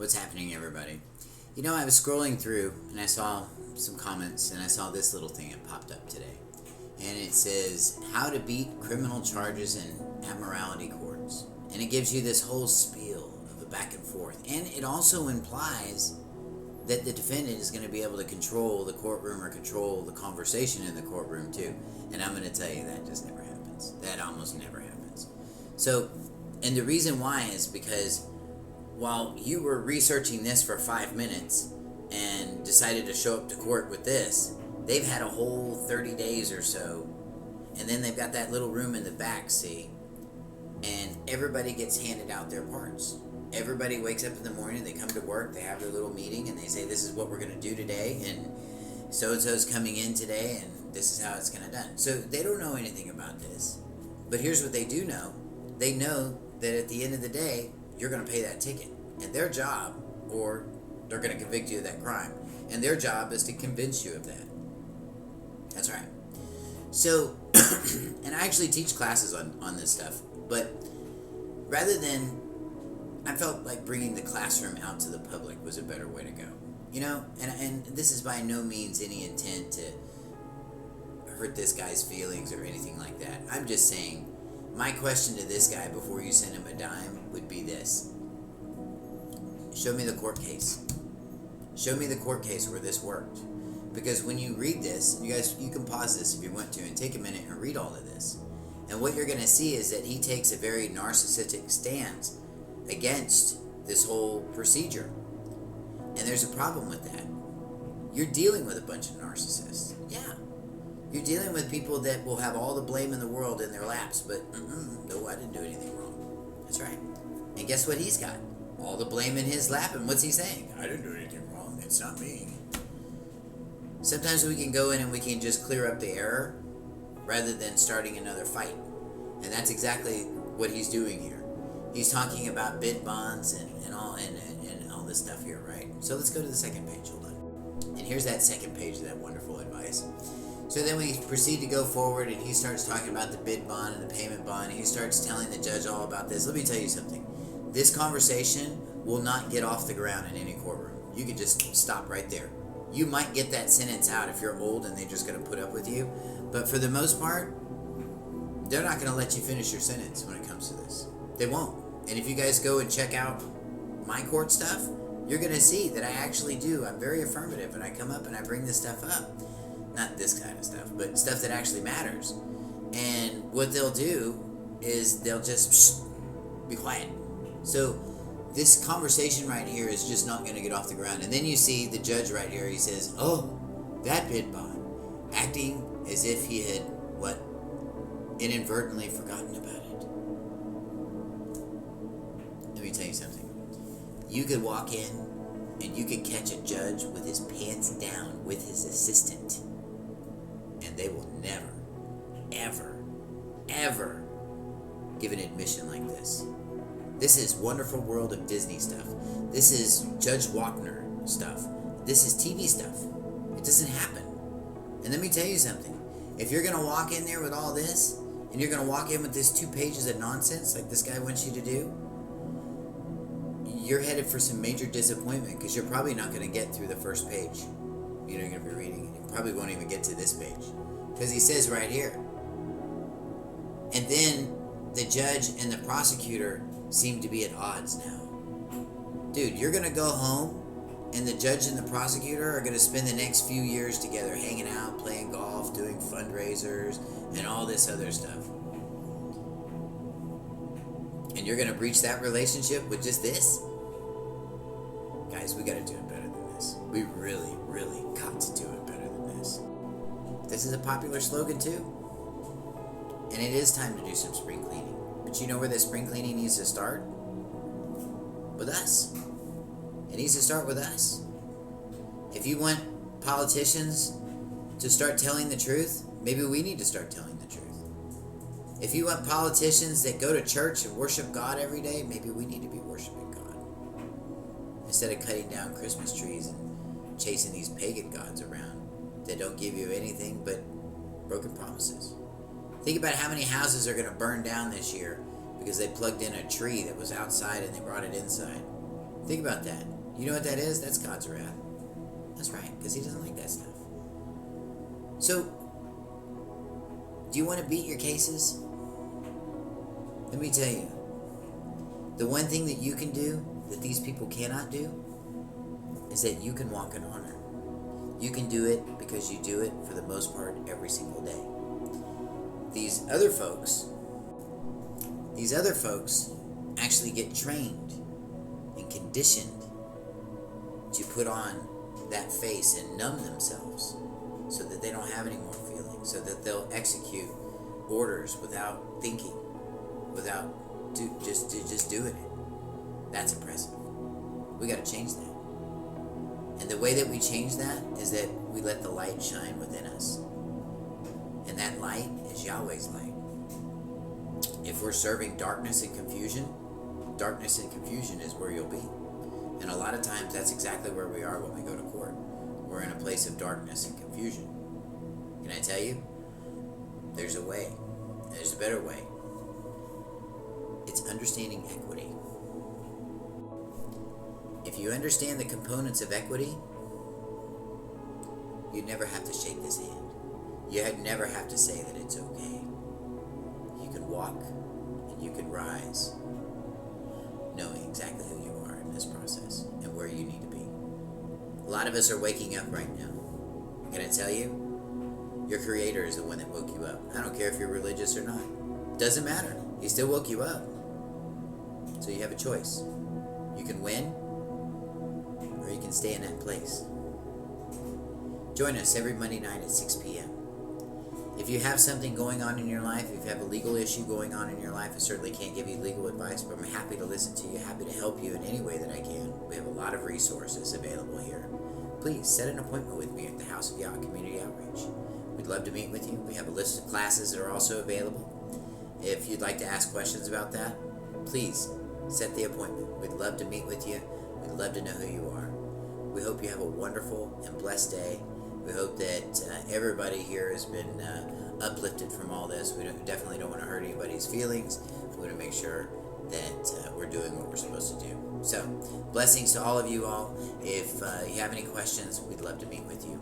What's happening, everybody? You know, I was scrolling through and I saw some comments and I saw this little thing that popped up today. And it says, how to beat criminal charges in admiralty courts. And it gives you this whole spiel of the back and forth. And it also implies that the defendant is going to be able to control the courtroom or control the conversation in the courtroom too. And I'm going to tell you that just never happens. That almost never happens. So, and the reason why is because while you were researching this for 5 minutes and decided to show up to court with this, they've had a whole 30 days or so, and then they've got that little room in the back, see? And everybody gets handed out their parts. Everybody wakes up in the morning, they come to work, they have their little meeting, and they say, this is what we're going to do today, and so-and-so's coming in today, and this is how it's going to be done. So they don't know anything about this. But here's what they do know. They know that at the end of the day, you're going to pay that ticket. And their job, or they're going to convict you of that crime, and their job is to convince you of that. That's right. So, and I actually teach classes on this stuff, but rather than, I felt like bringing the classroom out to the public was a better way to go. You know, and this is by no means any intent to hurt this guy's feelings or anything like that. I'm just saying, my question to this guy before you send him a dime would be this. Show me the court case. Show me the court case where this worked. Because when you read this, you guys, you can pause this if you want to and take a minute and read all of this. And what you're going to see is that he takes a very narcissistic stance against this whole procedure. And there's a problem with that. You're dealing with a bunch of narcissists. Yeah. You're dealing with people that will have all the blame in the world in their laps, but no, I didn't do anything wrong. That's right. And guess what he's got? All the blame in his lap, and what's he saying? I didn't do anything wrong. It's not me. Sometimes we can go in and we can just clear up the error rather than starting another fight. And that's exactly what he's doing here. He's talking about bid bonds and all this stuff here, right? So let's go to the second page. Hold on. And here's that second page of that wonderful advice. So then we proceed to go forward, and he starts talking about the bid bond and the payment bond, and he starts telling the judge all about this. Let me tell you something. This conversation will not get off the ground in any courtroom. You can just stop right there. You might get that sentence out if you're old and they're just going to put up with you. But for the most part, they're not going to let you finish your sentence when it comes to this. They won't. And if you guys go and check out my court stuff, you're going to see that I actually do. I'm very affirmative, and I come up and I bring this stuff up. Not this kind of stuff, but stuff that actually matters. And what they'll do is they'll just be quiet. So this conversation right here is just not going to get off the ground. And then you see the judge right here. He says, oh, that bid bond. Acting as if he had, inadvertently forgotten about it. Let me tell you something. You could walk in and you could catch a judge with his pants down with his assistant. And they will never, ever, ever give an admission like this. This is Wonderful World of Disney stuff. This is Judge Wapner stuff. This is TV stuff. It doesn't happen. And let me tell you something. If you're going to walk in there with all this, and you're going to walk in with this 2 pages of nonsense like this guy wants you to do, you're headed for some major disappointment because you're probably not going to get through the first page. You're going to be reading, and you probably won't even get to this page. Because he says right here. And then the judge and the prosecutor seem to be at odds now. Dude, you're going to go home and the judge and the prosecutor are going to spend the next few years together hanging out, playing golf, doing fundraisers, and all this other stuff. And you're going to breach that relationship with just this? Guys, we got to do it better than this. We really, really got to do it better than this. This is a popular slogan too. And it is time to do some spring cleaning. But you know where the spring cleaning needs to start? With us. It needs to start with us. If you want politicians to start telling the truth, maybe we need to start telling the truth. If you want politicians that go to church and worship God every day, maybe we need to be worshiping God. Instead of cutting down Christmas trees and chasing these pagan gods around that don't give you anything but broken promises. Think about how many houses are going to burn down this year because they plugged in a tree that was outside and they brought it inside. Think about that. You know what that is? That's God's wrath. That's right, because he doesn't like that stuff. So, do you want to beat your cases? Let me tell you. The one thing that you can do that these people cannot do is that you can walk in honor. You can do it because you do it for the most part every single day. These other folks actually get trained and conditioned to put on that face and numb themselves so that they don't have any more feelings, so that they'll execute orders without thinking, without just doing it. That's oppressive. We got to change that. And the way that we change that is that we let the light shine within us. And that light is Yahweh's light. If we're serving darkness and confusion is where you'll be. And a lot of times that's exactly where we are when we go to court. We're in a place of darkness and confusion. Can I tell you? There's a way. There's a better way. It's understanding equity. If you understand the components of equity, you'd never have to shake this hand. You'd never have to say that it's okay. You can walk and you can rise knowing exactly who you are in this process and where you need to be. A lot of us are waking up right now. Can I tell you? Your Creator is the one that woke you up. I don't care if you're religious or not. Doesn't matter. He still woke you up. So you have a choice. You can win, or you can stay in that place. Join us every Monday night at 6 p.m. If you have something going on in your life, if you have a legal issue going on in your life, I certainly can't give you legal advice, but I'm happy to listen to you, happy to help you in any way that I can. We have a lot of resources available here. Please set an appointment with me at the House of Yah Community Outreach. We'd love to meet with you. We have a list of classes that are also available. If you'd like to ask questions about that, please set the appointment. We'd love to meet with you. We'd love to know who you are. We hope you have a wonderful and blessed day. We hope that everybody here has been uplifted from all this. We definitely don't want to hurt anybody's feelings. We want to make sure that we're doing what we're supposed to do. So, blessings to all of you all. If you have any questions, we'd love to meet with you.